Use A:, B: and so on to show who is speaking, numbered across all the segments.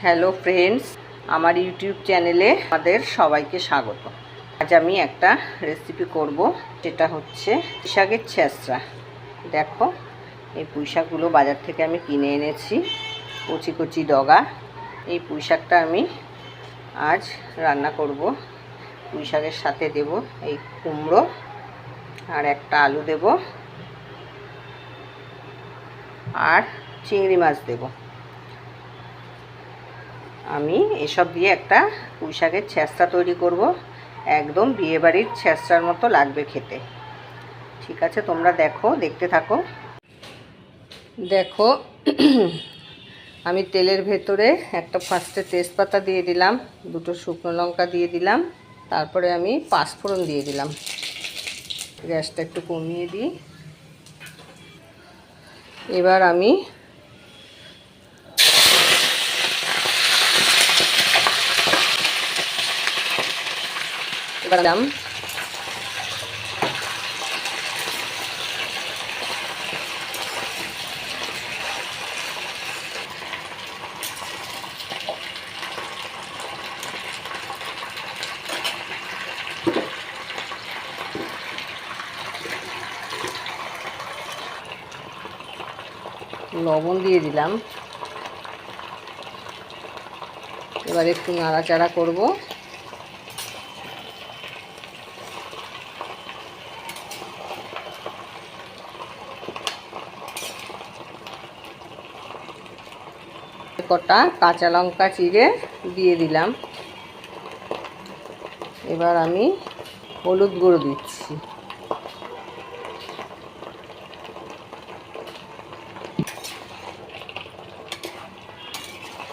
A: Hello friends, আমার YouTube চ্যানেলে আমাদের সবাইকে স্বাগত। আজ আমি একটা রেসিপি করব, যেটা হচ্ছে পুঁই শাকের ছেঁচড়া। দেখো, এই পুঁই শাকগুলো বাজার থেকে আমি কিনে এনেছি, কচি কচি ডগা। এই পুঁই শাকটা আমি আজ রান্না করব। পুঁই শাকের সাথে দেব এই কুমড়ো আর একটা আলু দেব, আর চিংড়ি মাছ দেব। আমি এসব দিয়ে একটা পুঁই শাকের ছেঁচড়া তৈরি করব। একদম বিয়েবাড়ির ছেঁচড়ার মতো লাগবে খেতে। ঠিক আছে, তোমরা দেখতে থাকো। দেখো, আমি তেলের ভেতরে একটা ফার্স্টে তেজপাতা দিয়ে দিলাম, দুটো শুকনো লঙ্কা দিয়ে দিলাম, তারপরে আমি পাঁচফোড়ন দিয়ে দিলাম। গ্যাসটা একটু কমিয়ে দিই। এবার আমি দিলাম লবণ দিয়ে দিলাম। এবার একটু নাড়াচাড়া করব। কটা কাঁচা লঙ্কা চিড়ে দিয়ে দিলাম। এবার আমি হলুদ গুঁড়ো দিচ্ছি।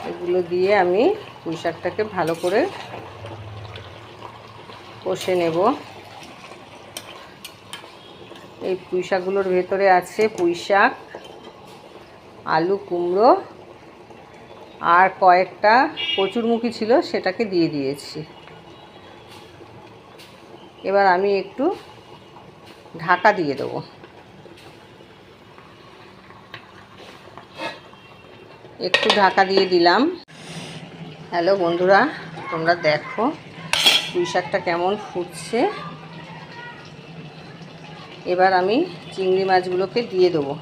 A: এগুলো দিয়ে আমি পুঁই শাকটাকে ভালো করে কষে নেব। এই পুঁই শাকগুলোর ভেতরে আছে পুঁই শাক, আলু, কুমড়ো আর কয়েকটা কচুরমুখী ছিল, সেটাকে দিয়ে দিয়েছি। এবার আমি একটু ঢাকা দিয়ে দেবো। একটু ঢাকা দিয়ে দিলাম। হ্যালো বন্ধুরা, তোমরা দেখো পুঁই শাকটা কেমন ফুটছে। এবার আমি চিংড়ি মাছগুলোকে দিয়ে দেবো।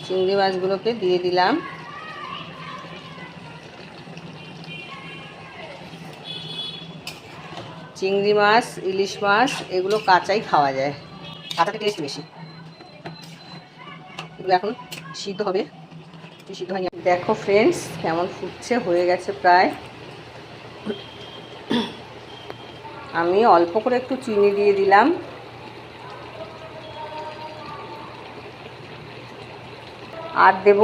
A: চিংড়ি মাছগুলোকে দিয়ে দিলাম। চিংড়ি মাছ, ইলিশ মাছ এগুলো কাঁচাই খাওয়া যায়, কাঁচাতে টেস্ট বেশি। এগুলো এখন সিদ্ধ হবে, সিদ্ধ হয়নি। দেখো ফ্রেন্ডস, কেমন ফুটছে, হয়ে গেছে প্রায়। আমি অল্প করে একটু চিনি দিয়ে দিলাম। আর দেব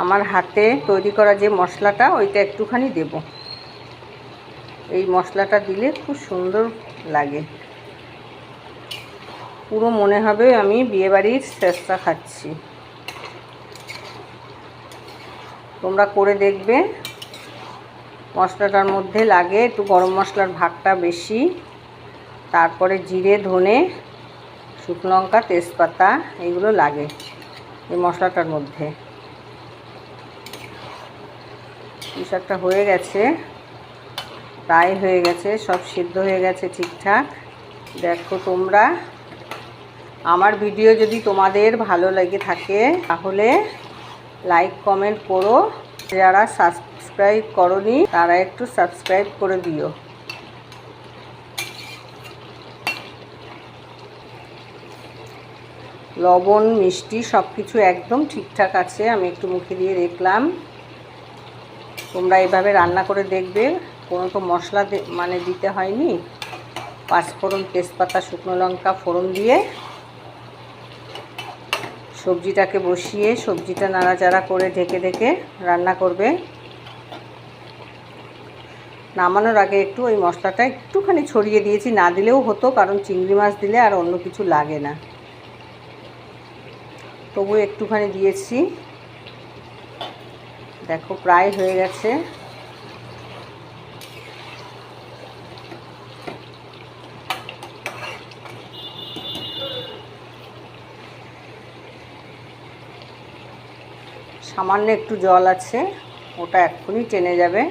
A: আমার হাতে তৈরি করা যে মশলাটা, ওইটা একটুখানি দেব। এই মশলাটা দিলে খুব সুন্দর লাগে, পুরো মনে হবে আমি বিয়েবাড়ির ছেঁচড়া খাচ্ছি। তোমরা করে দেখবে। মশলাটার মধ্যে লাগে একটু গরম মশলার ভাগটা বেশি, তারপরে জিরে, ধনে, শুকনো লঙ্কা, তেজপাতা এগুলো লাগে এই মশলাটার মধ্যে। পুঁই শাকটা হয়ে গেছে, প্রায় হয়ে গেছে, সব সিদ্ধ হয়ে গেছে ঠিকঠাক। দেখো তোমরা, আমার ভিডিও যদি তোমাদের ভালো লেগে থাকে তাহলে লাইক কমেন্ট করো। যারা সাবস্ক্রাইব করোনি তারা একটু সাবস্ক্রাইব করে দিও। লবণ, মিষ্টি সব কিছু একদম ঠিকঠাক আছে। আমি একটু মুখে দিয়ে দেখলাম। তোমরা এইভাবে রান্না করে দেখবে। কোনো তো মশলা দিতে হয়নি। পাঁচফোড়ন, তেজপাতা, শুকনো লঙ্কা ফোড়ন দিয়ে সবজিটাকে বসিয়ে সবজিটা নাড়াচাড়া করে ঢেকে রান্না করবে। নামানোর আগে একটু ওই মশলাটা একটুখানি ছড়িয়ে দিয়েছি, না দিলেও হতো, কারণ চিংড়ি মাছ দিলে আর অন্য কিছু লাগে না, তবু একটুখানি দিয়েছি। দেখো প্রায় হয়ে গেছে। সামান্য একটু জল আছে, ওটা এক্ষুনি টেনে যাবে।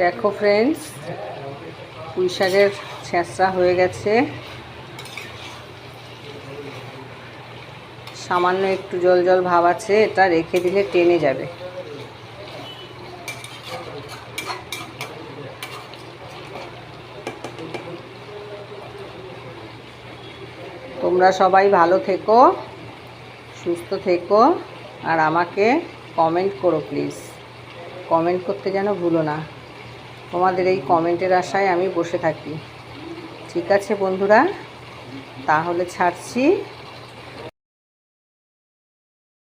A: দেখো ফ্রেন্ডস, পুঁই শাকের ছেঁচড়া হয়ে গেছে। সামান্য একটু জল জল ভাব আছে, এটা রেখে দিলে টেনে যাবে। তোমরা সবাই ভালো থেকো, সুস্থ থেকো, আর আমাকে কমেন্ট করো প্লিজ। কমেন্ট করতে যেন ভুলো না, তোমাদের এই কমেন্টের আশায় আমি বসে থাকি। ঠিক আছে বন্ধুরা, তাহলে ছাড়ছি।